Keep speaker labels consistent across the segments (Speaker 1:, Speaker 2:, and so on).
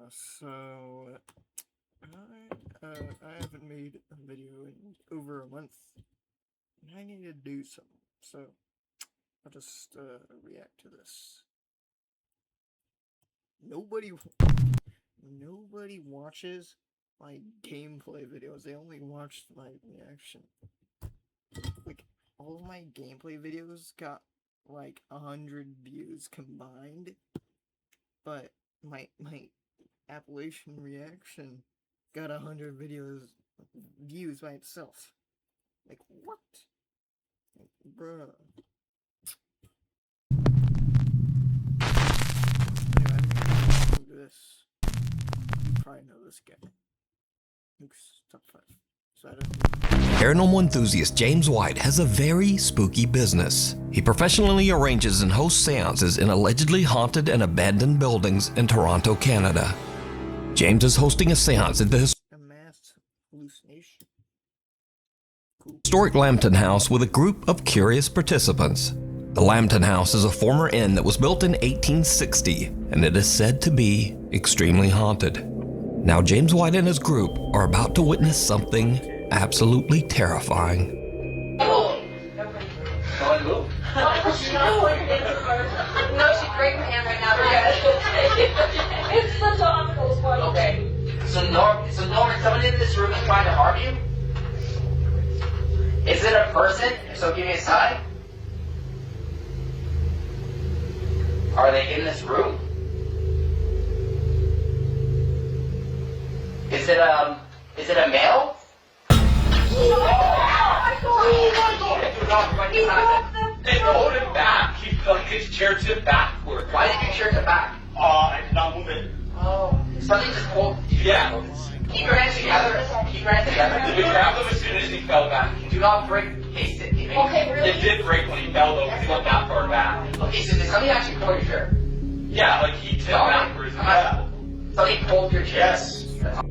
Speaker 1: So I haven't made a video in over a month, and I need to do something. So I'll just react to this. Nobody watches my gameplay videos. They only watch my reaction. Like all of my gameplay videos got like 100 views combined, but my Appalachian reaction got 100 views by itself. Like what? Like, bruh. Anyway, I'm gonna do this. You probably know this guy. Nuke's top 5. So I don't.
Speaker 2: Paranormal enthusiast James White has a very spooky business. He professionally arranges and hosts seances in allegedly haunted and abandoned buildings in Toronto, Canada. James is hosting a seance at the
Speaker 1: mass hallucination. Cool.
Speaker 2: historic Lambton House with a group of curious participants. The Lambton House is a former inn that was built in 1860, and it is said to be extremely haunted. Now James White and his group are about to witness something absolutely terrifying.
Speaker 3: No, she's breaking my hand right now. It's the topicals one. Okay. So Norman, someone in this room is trying to harm you? Is it a person? If so, give me a sign. Are they in this room? Is it a male? Oh my God! They hold him back. He like his chair tipped backward. Why did your chair tip back? I did not move it. Oh, something just pulled. Yeah. Keep your hands together. Keep your hands together. We grabbed him as soon as he fell back. Do not break. Okay, really? It did break when he fell though, because he went that far back. Okay, so did somebody actually pull your chair? Yeah, like he tipped backwards. Somebody pulled your chair. Yes.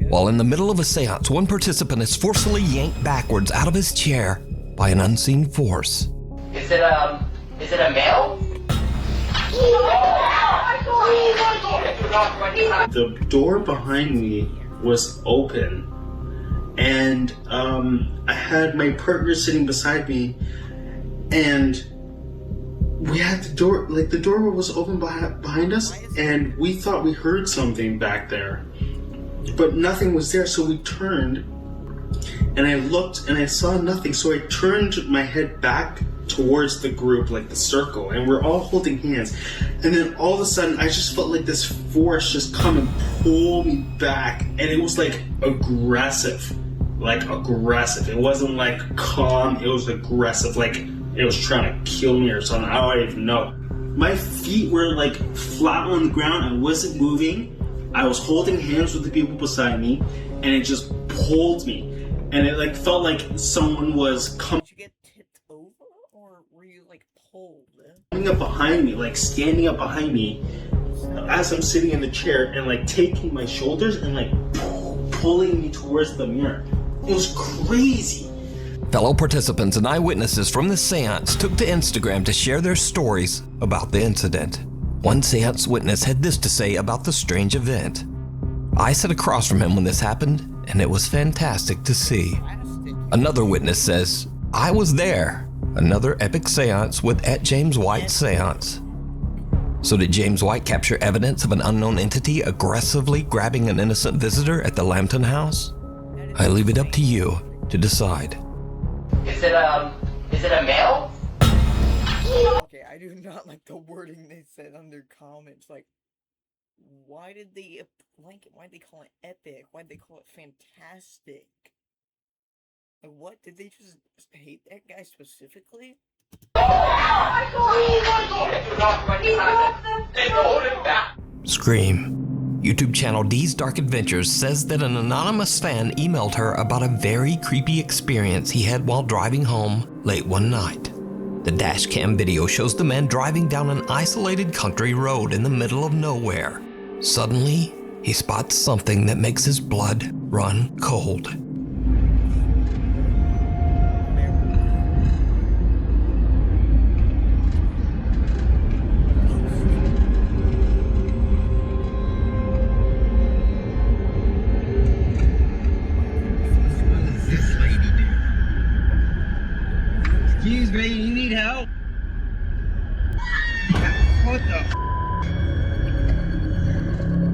Speaker 2: While in the middle of a seance, one participant is forcefully yanked backwards out of his chair by an unseen force.
Speaker 3: Is it a male?
Speaker 4: The door behind me was open, and I had my partner sitting beside me, and we had the door, like the door was open behind us, and we thought we heard something back there, but nothing was there. So we turned, and I looked, and I saw nothing. So I turned my head back towards the group, like the circle, and we're all holding hands. And then all of a sudden, I just felt like this force just come and pull me back, and it was like aggressive. It wasn't like calm, it was aggressive, like it was trying to kill me or something. I don't even know. My feet were like flat on the ground. I wasn't moving. I was holding hands with the people beside me, and it just pulled me. And it like felt like someone was coming.
Speaker 1: Did you get tipped over, or were you like pulled?
Speaker 4: Coming up behind me, like standing up behind me as I'm sitting in the chair, and like taking my shoulders and like pulling me towards the mirror. It was crazy.
Speaker 2: Fellow participants and eyewitnesses from the seance took to Instagram to share their stories about the incident. One seance witness had this to say about the strange event. I sat across from him when this happened, and it was fantastic to see. Another witness says, I was there. Another epic seance with @James White Seance. So did James White capture evidence of an unknown entity aggressively grabbing an innocent visitor at the Lambton House? I leave it up to you to decide.
Speaker 3: Is it a male?
Speaker 1: Okay, I do not like the wording they said under comments. Like, why did they call it epic? Why'd they call it fantastic? Like, what? Did they just hate that guy specifically?
Speaker 2: Scream. YouTube channel D's Dark Adventures says that an anonymous fan emailed her about a very creepy experience he had while driving home late one night. The dashcam video shows the man driving down an isolated country road in the middle of nowhere. Suddenly, he spots something that makes his blood run cold.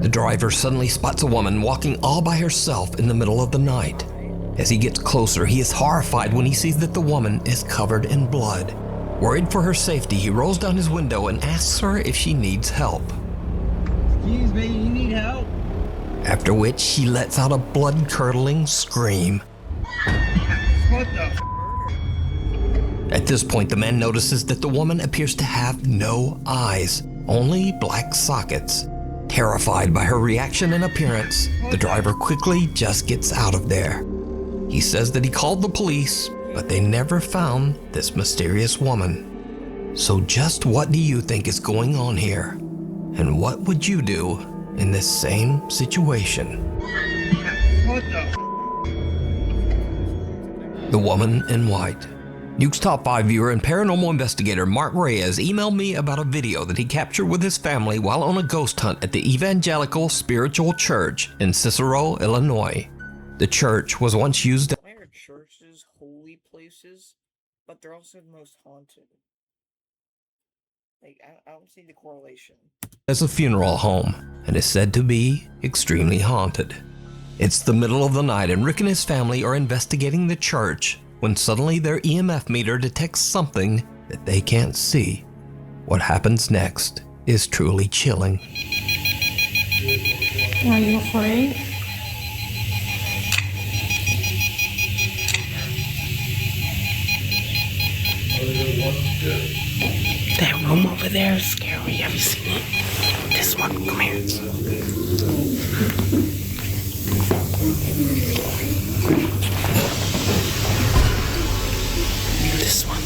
Speaker 2: The driver suddenly spots a woman walking all by herself in the middle of the night. As he gets closer, he is horrified when he sees that the woman is covered in blood. Worried for her safety, he rolls down his window and asks her if she needs help.
Speaker 5: Excuse me, you need help?
Speaker 2: After which, she lets out a blood-curdling scream.
Speaker 5: What the?
Speaker 2: At this point, the man notices that the woman appears to have no eyes, only black sockets. Terrified by her reaction and appearance, the driver quickly just gets out of there. He says that he called the police, but they never found this mysterious woman. So just what do you think is going on here? And what would you do in this same situation?
Speaker 5: What the?
Speaker 2: The Woman in White. Nuke's Top 5 viewer and paranormal investigator Mark Reyes emailed me about a video that he captured with his family while on a ghost hunt at the Evangelical Spiritual Church in Cicero, Illinois. The church was once used
Speaker 1: Why are churches holy places, but they're also the most haunted? Like, I don't see the correlation.
Speaker 2: as a funeral home and is said to be extremely haunted. It's the middle of the night and Rick and his family are investigating the church when suddenly their EMF meter detects something that they can't see. What happens next is truly chilling.
Speaker 6: Are you afraid? That room over there is scary. Have you seen it? This one. Come here. This one.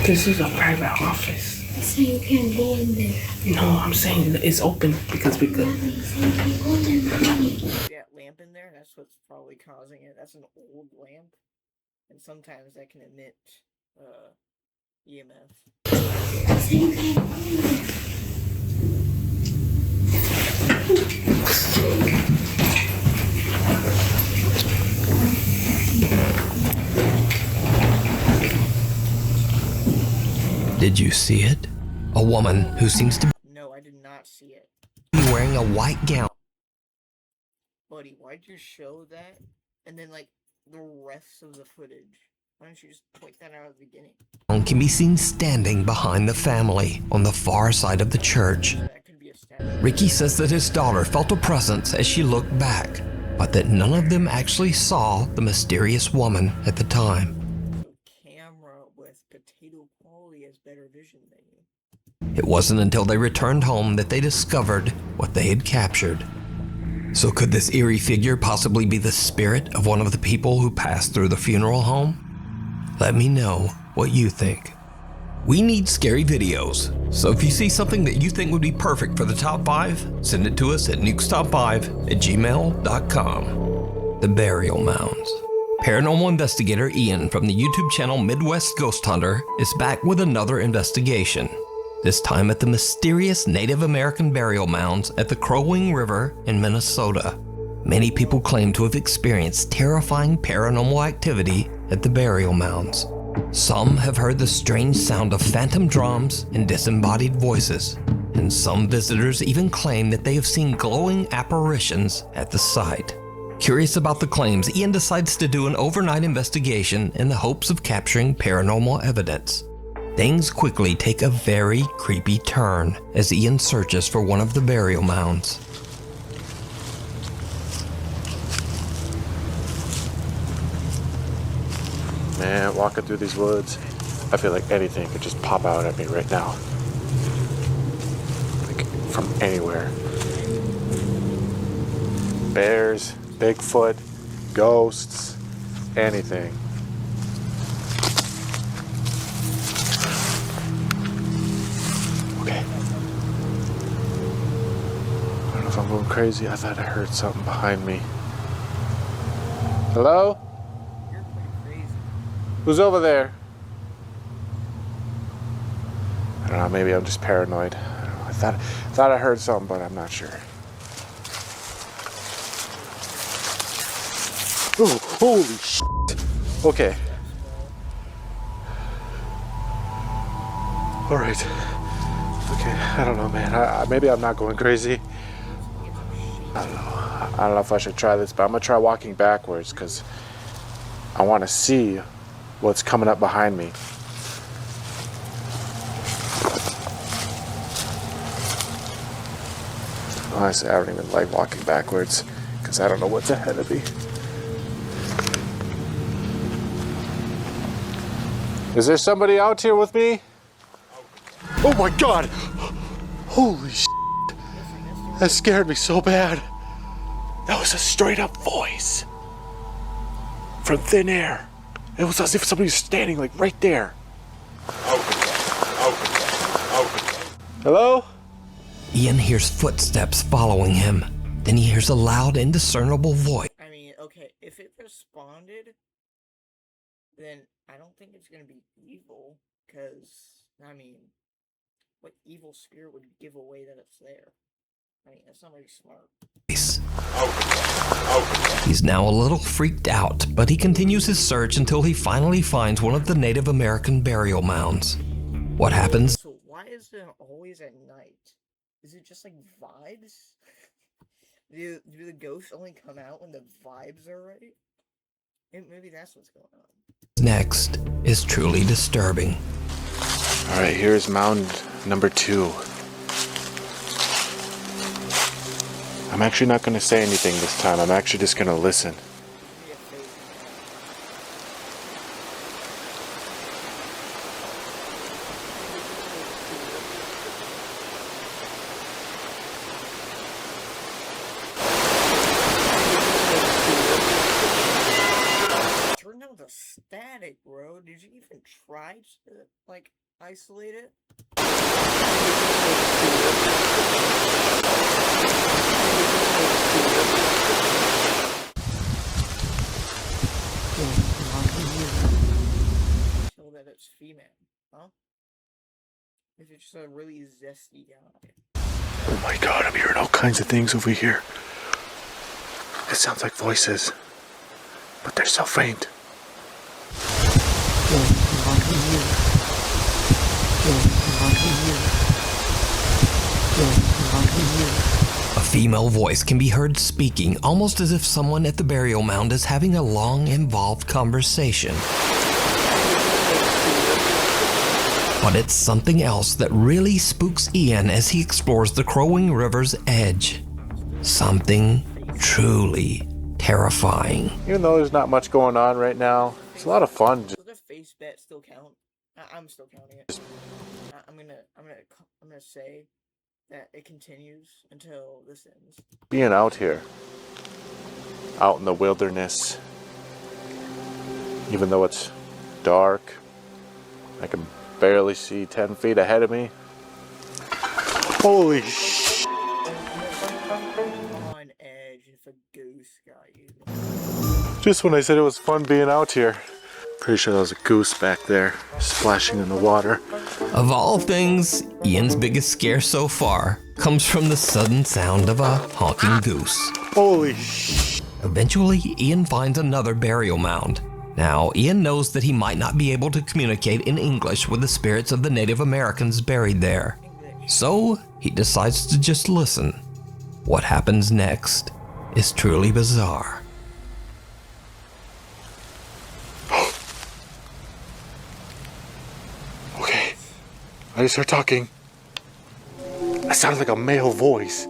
Speaker 6: This is a private office.
Speaker 7: So you can't go in there.
Speaker 6: No, I'm saying it's open because we could.
Speaker 1: That lamp in there, that's what's probably causing it. That's an old lamp. And sometimes that can emit EMF.
Speaker 7: So you can't go in there.
Speaker 2: Did you see it? A woman who seems to
Speaker 1: No, I did not see it.
Speaker 2: be wearing a white gown
Speaker 1: Buddy, why'd you show that? And then, like, the rest of the footage. Why don't you just point that out at the beginning?
Speaker 2: can be seen standing behind the family on the far side of the church.
Speaker 1: That could be a stab.
Speaker 2: Ricky says that his daughter felt a presence as she looked back, but that none of them actually saw the mysterious woman at the time.
Speaker 1: So camera with potato quality has better vision than you.
Speaker 2: It wasn't until they returned home that they discovered what they had captured. So could this eerie figure possibly be the spirit of one of the people who passed through the funeral home? Let me know what you think. We need scary videos, so if you see something that you think would be perfect for the top 5, send it to us at nukestop5@gmail.com. The Burial Mounds. Paranormal investigator Ian from the YouTube channel Midwest Ghost Hunter is back with another investigation. This time at the mysterious Native American burial mounds at the Crow Wing River in Minnesota. Many people claim to have experienced terrifying paranormal activity at the burial mounds. Some have heard the strange sound of phantom drums and disembodied voices, and some visitors even claim that they have seen glowing apparitions at the site. Curious about the claims, Ian decides to do an overnight investigation in the hopes of capturing paranormal evidence. Things quickly take a very creepy turn as Ian searches for one of the burial mounds.
Speaker 8: Man, walking through these woods, I feel like anything could just pop out at me right now. Like, from anywhere. Bears, Bigfoot, ghosts, anything. Okay. I don't know if I'm going crazy. I thought I heard something behind me. Hello?
Speaker 1: You're pretty crazy.
Speaker 8: Who's over there? I don't know, maybe I'm just paranoid. I don't know. I thought I heard something, but I'm not sure. Oh, holy shit. Okay. All right. Okay, I don't know, man. Maybe I'm not going crazy. I don't know if I should try this, but I'm gonna try walking backwards because I want to see what's coming up behind me. Honestly, I don't even like walking backwards because I don't know what's ahead of me. Is there somebody out here with me? Oh my God! Holy shit! That scared me so bad. That was a straight up voice from thin air. It was as if somebody was standing like right there. Hello?
Speaker 2: Ian hears footsteps following him. Then he hears a loud, indiscernible voice.
Speaker 1: I mean, okay, if it responded, then I don't think it's gonna be evil, because, I mean, what evil spirit would give away that it's there? I mean, that's not very smart.
Speaker 2: He's now a little freaked out, but he continues his search until he finally finds one of the Native American burial mounds. What happens?
Speaker 1: So why is it always at night? Is it just like vibes? Do the ghosts only come out when the vibes are right? Maybe that's what's going on.
Speaker 2: Next is truly disturbing.
Speaker 8: All right, here's mound number 2. I'm actually not going to say anything this time. I'm actually just going to listen.
Speaker 1: Turn down the static, bro. Did you even try to, like, isolate it? Show that it's female, huh? Is it just a really zesty guy?
Speaker 8: Oh my God, I'm hearing all kinds of things over here. It sounds like voices, but they're so faint.
Speaker 2: A female voice can be heard speaking almost as if someone at the burial mound is having a long, involved conversation. But it's something else that really spooks Ian as he explores the Crowing River's edge. Something truly terrifying.
Speaker 8: Even though there's not much going on right now, it's a lot of fun.
Speaker 1: Does the face bet still count? I'm still counting it. I'm gonna say that it continues until this ends.
Speaker 8: Being out here, out in the wilderness, even though it's dark, I can barely see 10 feet ahead of me. Holy sh!
Speaker 1: On edge if a goose got you.
Speaker 8: Just when I said it was fun being out here. Pretty sure there was a goose back there, splashing in the water.
Speaker 2: Of all things, Ian's biggest scare so far comes from the sudden sound of a honking goose.
Speaker 8: Holy sh!
Speaker 2: Eventually, Ian finds another burial mound. Now, Ian knows that he might not be able to communicate in English with the spirits of the Native Americans buried there. So, he decides to just listen. What happens next is truly bizarre.
Speaker 8: Okay, I just heard talking. That sounds like a male voice.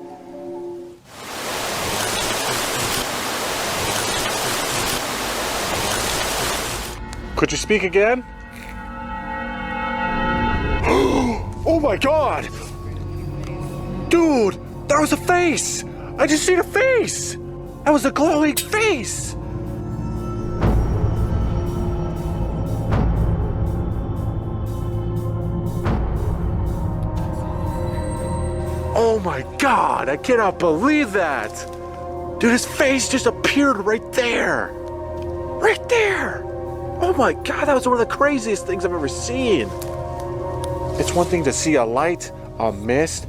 Speaker 8: Could you speak again? Oh my God! Dude, that was a face! I just seen a face! That was a glowing face! Oh my God, I cannot believe that! Dude, his face just appeared right there! Right there! Oh my God, that was one of the craziest things I've ever seen! It's one thing to see a light, a mist,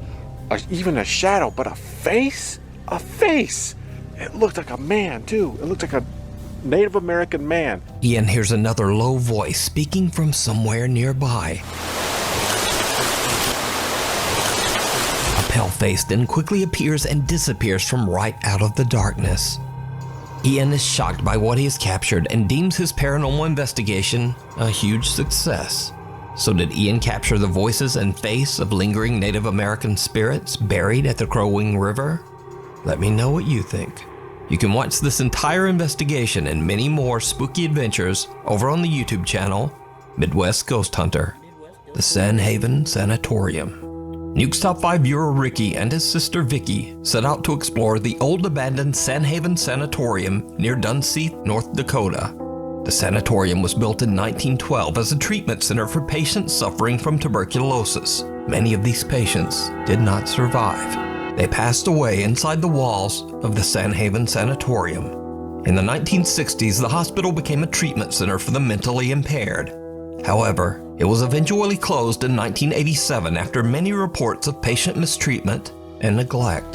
Speaker 8: even a shadow, but a face? A face! It looked like a man, too. It looked like a Native American man.
Speaker 2: Ian hears another low voice speaking from somewhere nearby. face then quickly appears and disappears from right out of the darkness. Ian is shocked by what he has captured and deems his paranormal investigation a huge success. So did Ian capture the voices and face of lingering Native American spirits buried at the Crow Wing River? Let me know what you think. You can watch this entire investigation and many more spooky adventures over on the YouTube channel, Midwest Ghost Hunter, the Sanhaven Sanatorium. Nuke's Top 5 viewer Ricky and his sister Vicky set out to explore the old abandoned Sanhaven Sanatorium near Dunseith, North Dakota. The sanatorium was built in 1912 as a treatment center for patients suffering from tuberculosis. Many of these patients did not survive. They passed away inside the walls of the Sanhaven Sanatorium. In the 1960s, the hospital became a treatment center for the mentally impaired. However, it was eventually closed in 1987 after many reports of patient mistreatment and neglect.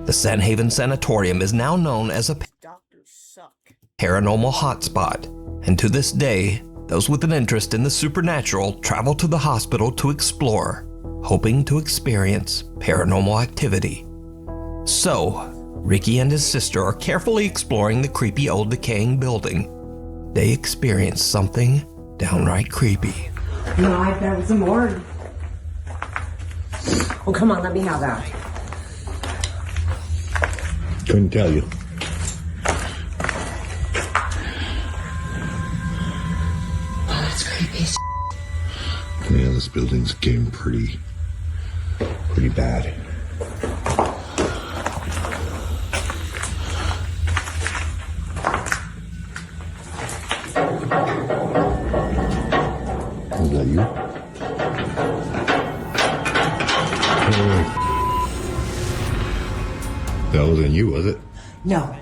Speaker 2: The Sanhaven Sanatorium is now known as a
Speaker 1: Doctors suck.
Speaker 2: paranormal hotspot, and to this day, those with an interest in the supernatural travel to the hospital to explore, hoping to experience paranormal activity. So, Ricky and his sister are carefully exploring the creepy old decaying building. They experience something downright creepy.
Speaker 6: No, I bet it was a morgue. Oh, come on, let me have that.
Speaker 8: Couldn't tell you.
Speaker 6: Oh, that's creepy as
Speaker 8: Yeah, this building's getting pretty bad. Is that you? That wasn't you, was it?
Speaker 6: No.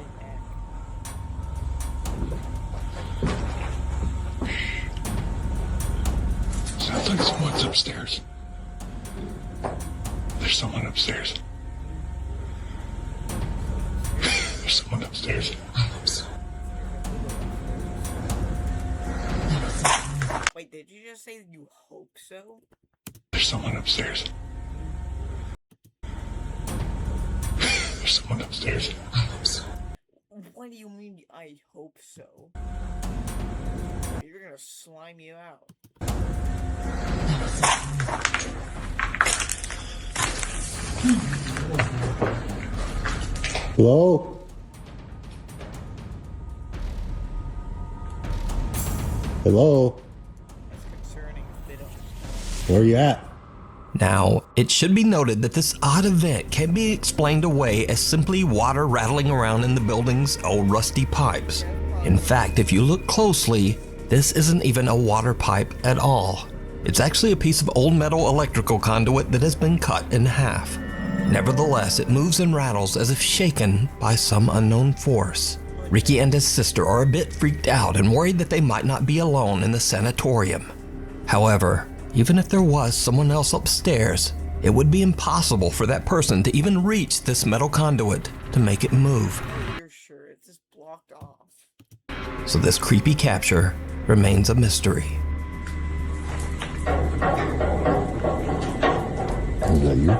Speaker 8: Sounds like someone's upstairs. There's someone upstairs. There's someone upstairs.
Speaker 6: I hope so.
Speaker 1: Wait, did you just say you hope so?
Speaker 8: There's someone upstairs. There's someone upstairs.
Speaker 6: I hope so.
Speaker 1: What do you mean, I hope so? You're gonna slime you out.
Speaker 8: Hello? Hello?
Speaker 1: That's concerning if they don't.
Speaker 8: Where you at?
Speaker 2: Now, it should be noted that this odd event can be explained away as simply water rattling around in the building's old rusty pipes. In fact, if you look closely, this isn't even a water pipe at all. It's actually a piece of old metal electrical conduit that has been cut in half. Nevertheless, it moves and rattles as if shaken by some unknown force. Ricky and his sister are a bit freaked out and worried that they might not be alone in the sanatorium. However, even if there was someone else upstairs, it would be impossible for that person to even reach this metal conduit to make it move.
Speaker 1: You're sure it's just blocked off.
Speaker 2: So this creepy capture remains a mystery.
Speaker 8: Is that you?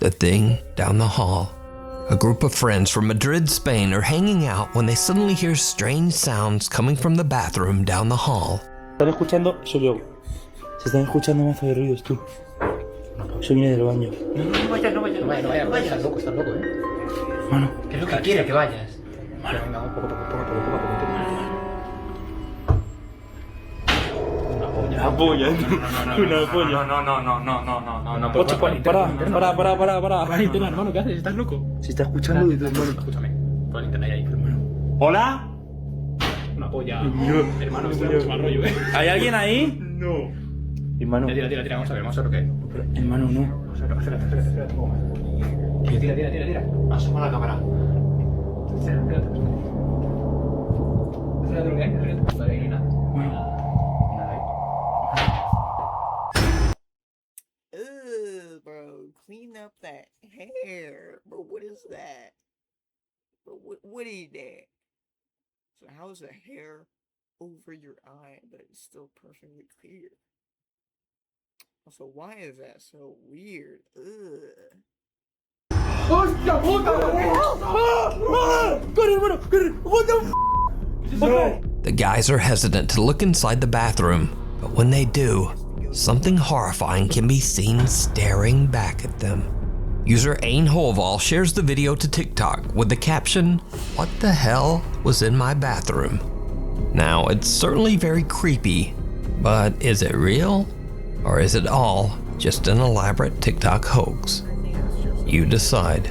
Speaker 2: The thing down the hall. A group of friends from Madrid, Spain are hanging out when they suddenly hear strange sounds coming from the bathroom down the hall.
Speaker 9: Están escuchando, soy yo. Se están escuchando mazo de ruidos, tú. Eso viene del baño.
Speaker 3: No vayas, estás loco,
Speaker 9: Mano.
Speaker 3: ¿Qué es lo que quiere que vayas? Venga, poco.
Speaker 9: Una polla. Una polla.
Speaker 3: No.
Speaker 9: Ocho, para.
Speaker 3: Valentina, hermano, ¿qué haces? ¿Estás loco?
Speaker 9: Se está escuchando desde el baño.
Speaker 3: Escúchame, pon el internet ahí, hermano.
Speaker 9: ¿Hola?
Speaker 3: Una polla. Hermano, esto es mucho mal rollo,
Speaker 9: ¿Hay alguien ahí?
Speaker 3: No.
Speaker 9: Hermano.
Speaker 3: Tira, vamos a ver lo que es.
Speaker 9: Hermano, no.
Speaker 3: Espérate, un poco más. Tira. Asoma la cámara. Espérate lo que hay, Vale, no hay nada.
Speaker 1: Ugh, bro, clean up that hair. Bro, what is that? Bro, what is that? So how's the hair over your eye, but it's still perfectly clear? Also, why is that so weird? Ugh.
Speaker 2: The guys are hesitant to look inside the bathroom, but when they do, something horrifying can be seen staring back at them. User Ain Holval shares the video to TikTok with the caption, "What the hell was in my bathroom?" Now, it's certainly very creepy, but is it real? Or is it all just an elaborate TikTok hoax? You decide.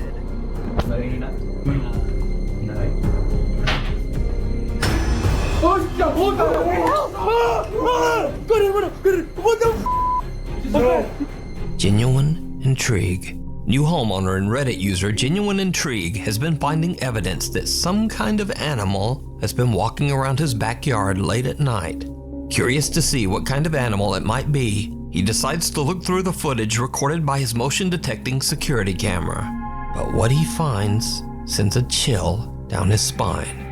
Speaker 2: Genuine intrigue. New homeowner and Reddit user Genuine Intrigue has been finding evidence that some kind of animal has been walking around his backyard late at night. Curious to see what kind of animal it might be, he decides to look through the footage recorded by his motion detecting security camera. But what he finds sends a chill down his spine.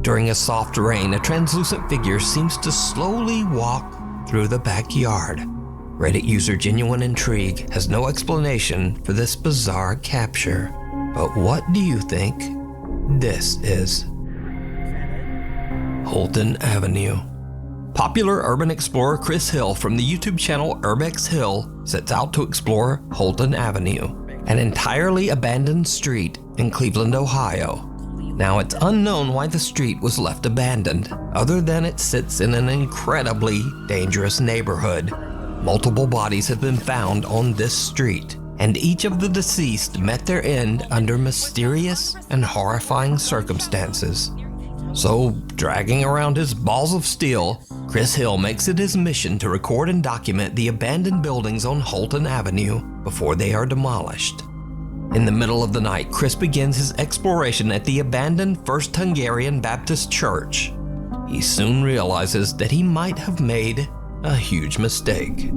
Speaker 2: During a soft rain, a translucent figure seems to slowly walk through the backyard. Reddit user Genuine Intrigue has no explanation for this bizarre capture. But what do you think this is? Holton Avenue. Popular urban explorer Chris Hill from the YouTube channel Urbex Hill sets out to explore Holton Avenue, an entirely abandoned street in Cleveland, Ohio. Now, it's unknown why the street was left abandoned, other than it sits in an incredibly dangerous neighborhood. Multiple bodies have been found on this street, and each of the deceased met their end under mysterious and horrifying circumstances. So, dragging around his balls of steel, Chris Hill makes it his mission to record and document the abandoned buildings on Holton Avenue before they are demolished. In the middle of the night, Chris begins his exploration at the abandoned First Hungarian Baptist Church. He soon realizes that he might have made a huge mistake.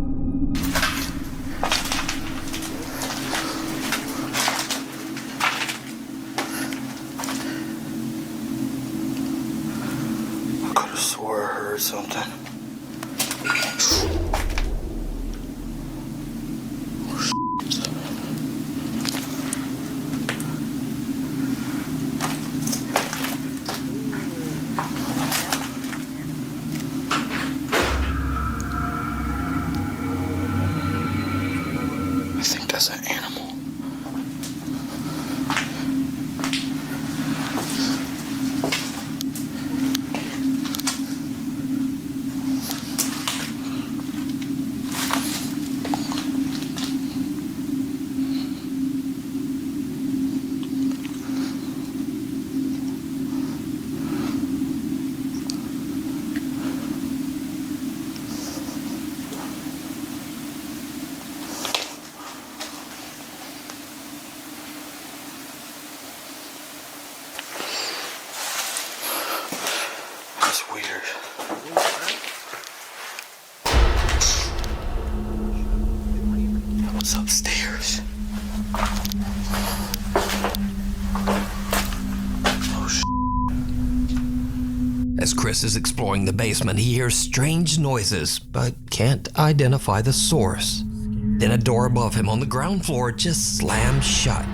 Speaker 8: I could have swore I heard something. I think that's an animal. That's weird. What's upstairs?
Speaker 2: As Chris is exploring the basement, he hears strange noises, but can't identify the source. Then a door above him on the ground floor just slams shut.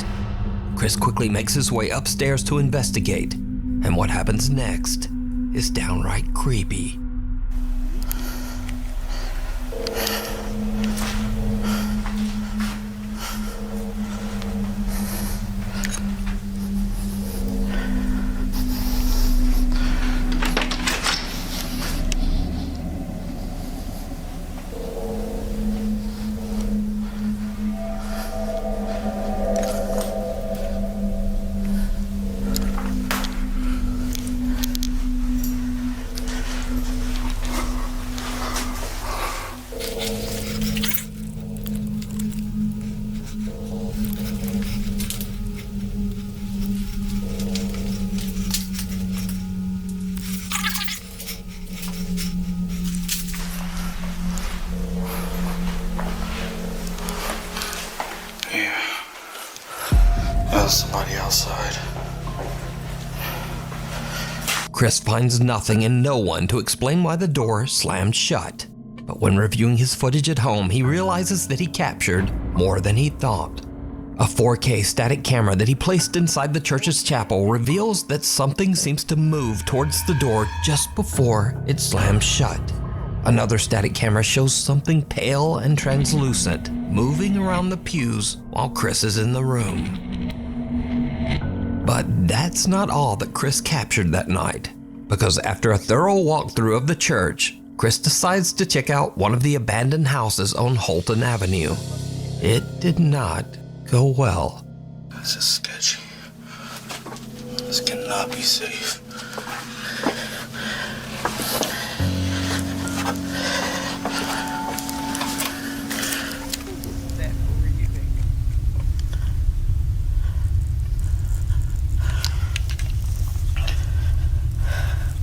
Speaker 2: Chris quickly makes his way upstairs to investigate, and what happens next is downright creepy.
Speaker 10: was somebody outside.
Speaker 2: Chris finds nothing and no one to explain why the door slammed shut. But when reviewing his footage at home, he realizes that he captured more than he thought. A 4K static camera that he placed inside the church's chapel reveals that something seems to move towards the door just before it slams shut. Another static camera shows something pale and translucent moving around the pews while Chris is in the room. But that's not all that Chris captured that night, because after a thorough walkthrough of the church, Chris decides to check out one of the abandoned houses on Holton Avenue. It did not go well.
Speaker 10: This is sketchy. This cannot be safe.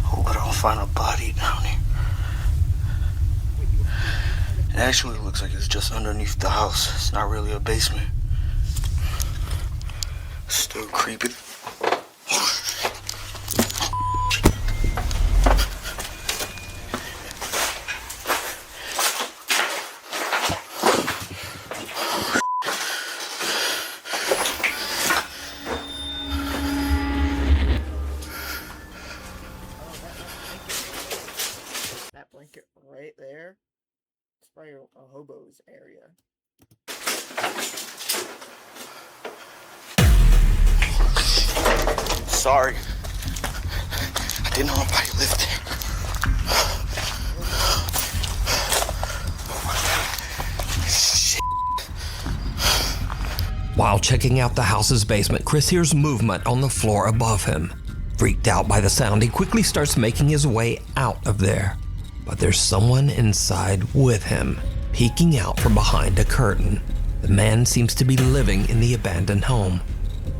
Speaker 10: Hope I don't find a body down here. It actually looks like it's just underneath the house. It's not really a basement. Still creepy.
Speaker 1: That blanket right there. It's probably a hobo's area.
Speaker 10: Sorry. I didn't know nobody lived there. Shit.
Speaker 2: While checking out the house's basement, Chris hears movement on the floor above him. Freaked out by the sound, he quickly starts making his way out of there. But there's someone inside with him, peeking out from behind a curtain. The man seems to be living in the abandoned home.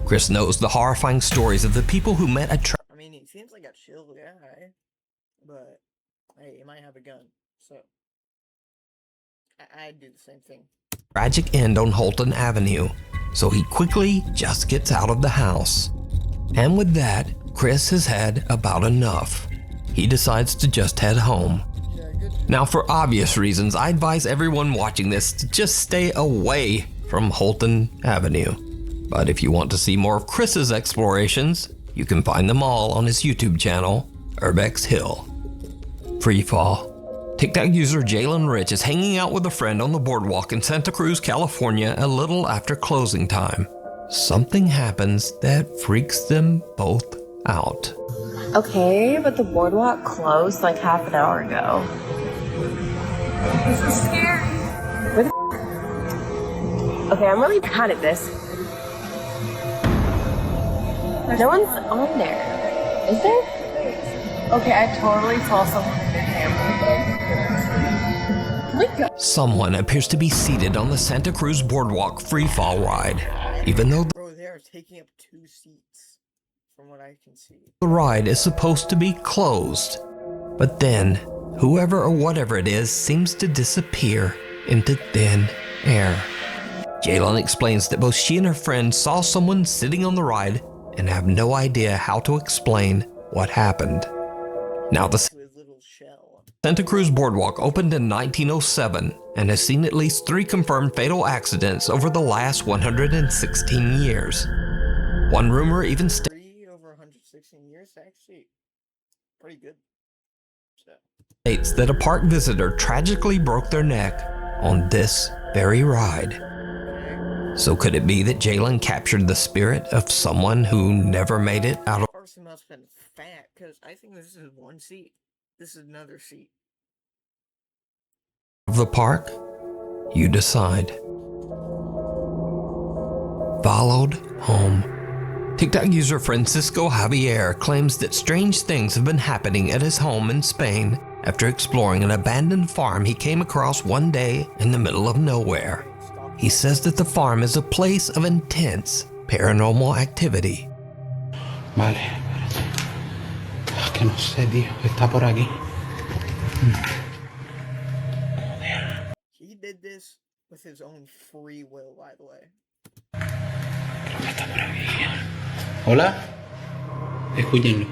Speaker 2: Chris knows the horrifying stories of the people who met a
Speaker 1: I mean, he seems like a chill guy, but hey, he might have a gun, so I'd do the same thing.
Speaker 2: tragic end on Holton Avenue, so he quickly just gets out of the house. And with that, Chris has had about enough. He decides to just head home. Now, for obvious reasons, I advise everyone watching this to just stay away from Holton Avenue. But if you want to see more of Chris's explorations, you can find them all on his YouTube channel, Urbex Hill. Freefall. TikTok user Jalen Rich is hanging out with a friend on the boardwalk in Santa Cruz, California a little after closing time. Something happens that freaks them both out.
Speaker 11: Okay, but the boardwalk closed like half an hour ago. This is scary. Where the Okay, I'm really bad at this. No one's on there. Is there? Okay, I totally saw someone in their camera.
Speaker 2: Someone appears to be seated on the Santa Cruz boardwalk freefall ride, even though
Speaker 1: Bro, they are taking up 2 seats, from what I can see.
Speaker 2: the ride is supposed to be closed. But then, whoever or whatever it is seems to disappear into thin air. Jalen explains that both she and her friend saw someone sitting on the ride and have no idea how to explain what happened. Now, the Santa Cruz Boardwalk opened in 1907 and has seen at least 3 confirmed fatal accidents over the last 116 years. One rumor even
Speaker 1: Over 116 years, actually, pretty good.
Speaker 2: states that a park visitor tragically broke their neck on this very ride. So could it be that Jalen captured the spirit of someone who never made it out
Speaker 1: That person must have been fat, because I think this is 1 seat. This is another seat.
Speaker 2: of the park? You decide. Followed home. TikTok user Francisco Javier claims that strange things have been happening at his home in Spain after exploring an abandoned farm he came across one day in the middle of nowhere. He says that the farm is a place of intense paranormal activity.
Speaker 6: Vale. Que no sé, tío. Está por aquí.
Speaker 1: He did this with his own free will, by the way.
Speaker 6: Creo que
Speaker 10: está por aquí. ¿Hola? Escúchenlo.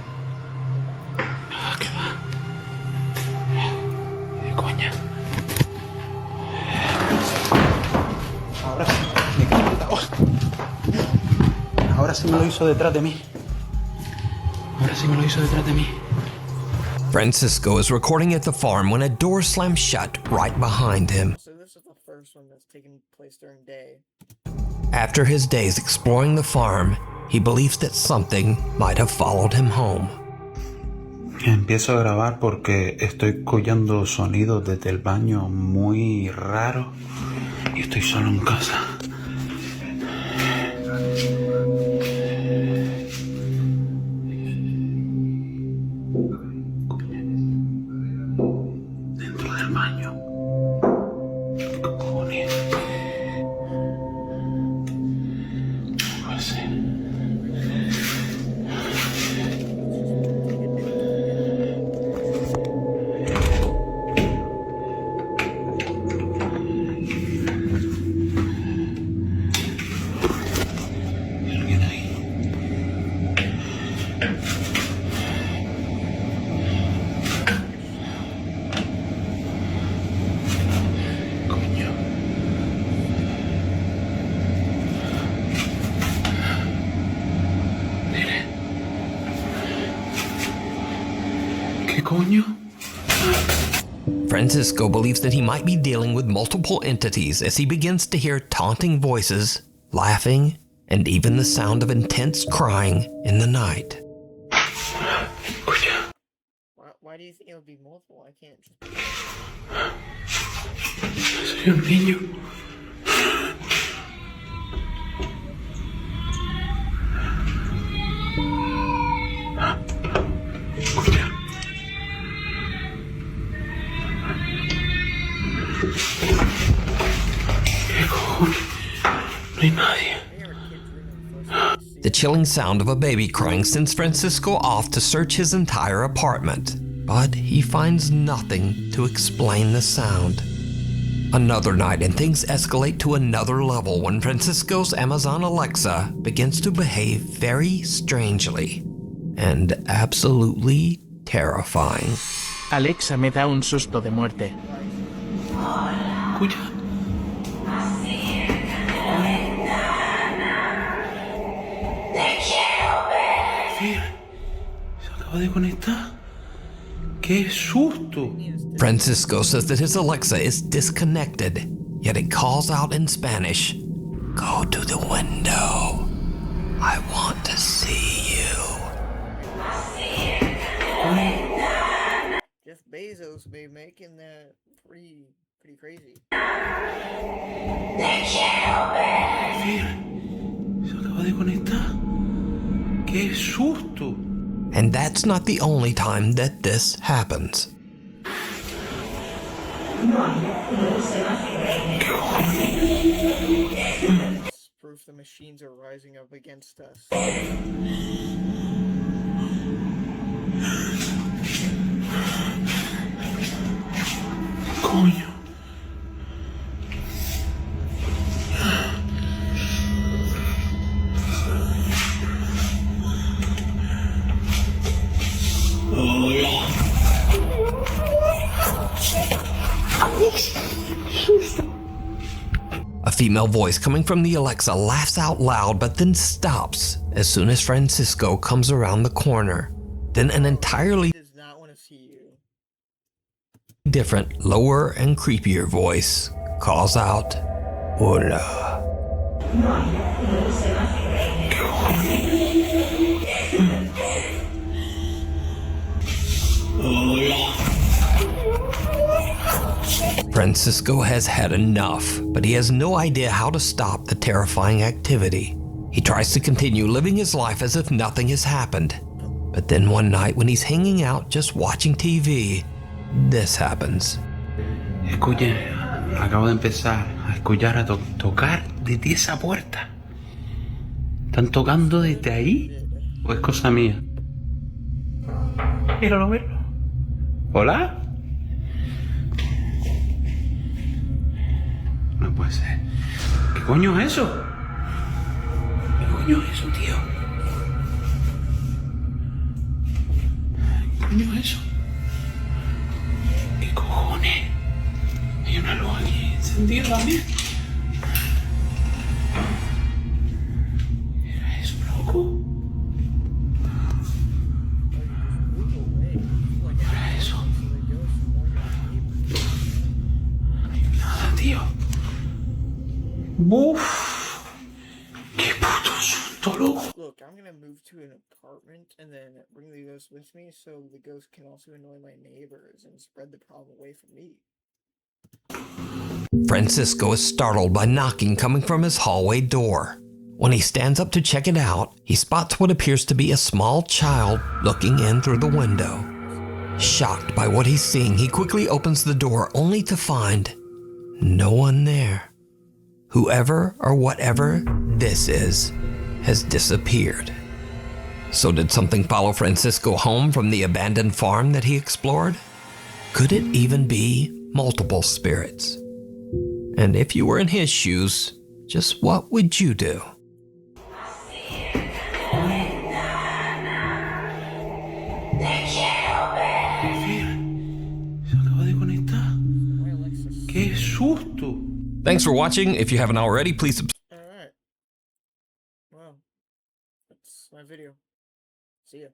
Speaker 10: Ah, ¿qué va? Coña. Ahora sí. Ahora sí me lo hizo detrás de mí. Ahora sí me lo hizo detrás de mí.
Speaker 2: Francisco is recording at the farm when a door slams shut right behind him.
Speaker 1: So this is the first one that's taken place during day.
Speaker 2: After his days exploring the farm, he believes that something might have followed him home.
Speaker 10: Empiezo a grabar porque estoy escuchando sonidos desde el baño muy raros y estoy solo en casa. Dentro del baño. ¿Qué cojones? ¿Qué va a ser? ¿Qué coño?
Speaker 2: Francisco believes that he might be dealing with multiple entities as he begins to hear taunting voices, laughing, and even the sound of intense crying in the night.
Speaker 1: Why do you think it would be multiple? I can't just...
Speaker 10: Soy un niño. Escucha. ¿Qué cojones? No hay nadie.
Speaker 2: The chilling sound of a baby crying sends Francisco off to search his entire apartment, but he finds nothing to explain the sound. Another night and things escalate to another level when Francisco's Amazon Alexa begins to behave very strangely and absolutely terrifying.
Speaker 6: Alexa me da un susto de muerte.
Speaker 10: Escucha. Mira, se acaba de conectar. ¡Qué susto!
Speaker 2: Francisco says that his Alexa is disconnected, yet it calls out in Spanish, "Go to the window. I want to see you."
Speaker 1: Jeff Bezos be making that pretty crazy.
Speaker 10: Mira, se acaba de conectar. ¡Qué susto!
Speaker 2: And that's not the only time that this happens.
Speaker 1: It's proof the machines are rising up against us.
Speaker 10: Coño.
Speaker 2: A female voice coming from the Alexa laughs out loud but then stops as soon as Francisco comes around the corner. Then an entirely
Speaker 1: Does not want to see you.
Speaker 2: different, lower and creepier voice calls out, "Hola." Francisco has had enough, but he has no idea how to stop the terrifying activity. He tries to continue living his life as if nothing has happened. But then one night when he's hanging out just watching TV, this happens.
Speaker 10: Escuche, acabo de empezar a escuchar a tocar desde esa puerta. ¿Están tocando desde ahí? ¿O es cosa mía? Míralo, míralo. ¿Hola? No puede ser. ¿Qué coño es eso? ¿Qué coño coño es eso, tío? ¿Qué coño es eso? ¿Qué cojones? Hay una luz aquí encendida también. ¿Qué era eso, loco? ¿Qué era eso? No hay nada, tío. Uf. Qué puto susto, loco.
Speaker 1: Look, I'm gonna move to an apartment and then bring the ghost with me so the ghost can also annoy my neighbors and spread the problem away from me.
Speaker 2: Francisco is startled by knocking coming from his hallway door. When he stands up to check it out, he spots what appears to be a small child looking in through the window. Shocked by what he's seeing, he quickly opens the door only to find no one there. Whoever or whatever this is has disappeared. So did something follow Francisco home from the abandoned farm that he explored? Could it even be multiple spirits? And if you were in his shoes, just what would you do?
Speaker 10: Se acaba de conectar. ¡Qué susto!
Speaker 2: Thanks for watching. If you haven't already, please subscribe.
Speaker 1: Alright. Well, that's my video. See ya.